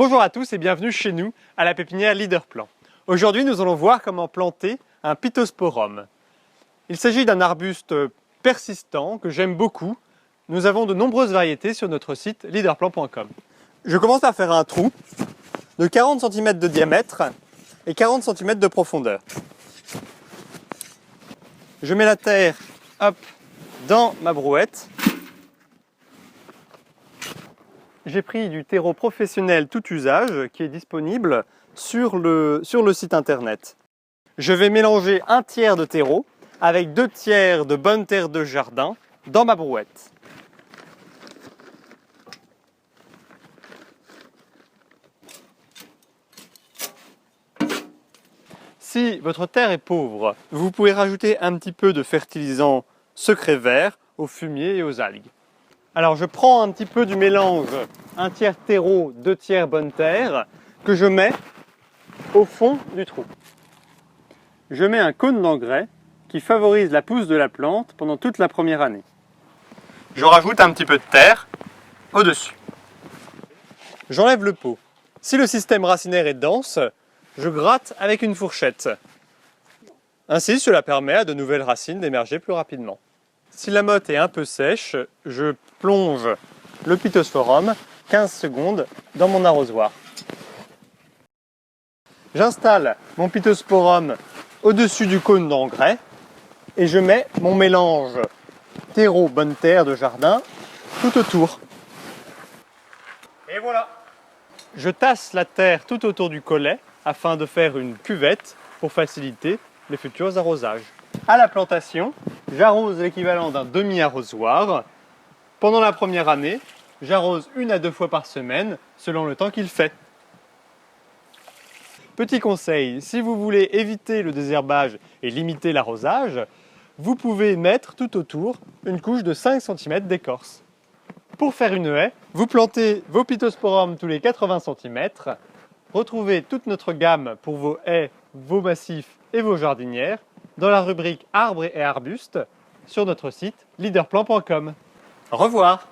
Bonjour à tous et bienvenue chez nous à la pépinière Leaderplan. Aujourd'hui, nous allons voir comment planter un Pittosporum. Il s'agit d'un arbuste persistant que j'aime beaucoup. Nous avons de nombreuses variétés sur notre site leaderplan.com. Je commence par faire un trou de 40 cm de diamètre et 40 cm de profondeur. Je mets la terre dans ma brouette. J'ai pris du terreau professionnel tout usage qui est disponible sur le site internet. Je vais mélanger 1/3 de terreau avec 2/3 de bonne terre de jardin dans ma brouette. Si votre terre est pauvre, vous pouvez rajouter un petit peu de fertilisant secret vert au fumier et aux algues. Alors je prends un petit peu du mélange 1/3 terreau, 2/3 bonne terre que je mets au fond du trou. Je mets un cône d'engrais qui favorise la pousse de la plante pendant toute la première année. Je rajoute un petit peu de terre au-dessus. J'enlève le pot. Si le système racinaire est dense, je gratte avec une fourchette. Ainsi, cela permet à de nouvelles racines d'émerger plus rapidement. Si la motte est un peu sèche, je plonge le Pittosporum 15 secondes dans mon arrosoir. J'installe mon Pittosporum au-dessus du cône d'engrais et je mets mon mélange terreau bonne terre de jardin tout autour. Et voilà! Je tasse la terre tout autour du collet afin de faire une cuvette pour faciliter les futurs arrosages. À la plantation, j'arrose l'équivalent d'un demi-arrosoir. Pendant la première année, j'arrose 1 à 2 fois par semaine selon le temps qu'il fait. Petit conseil, si vous voulez éviter le désherbage et limiter l'arrosage, vous pouvez mettre tout autour une couche de 5 cm d'écorce. Pour faire une haie, vous plantez vos Pittosporums tous les 80 cm. Retrouvez toute notre gamme pour vos haies, vos massifs et vos jardinières dans la rubrique arbres et arbustes sur notre site leaderplan.com. Au revoir!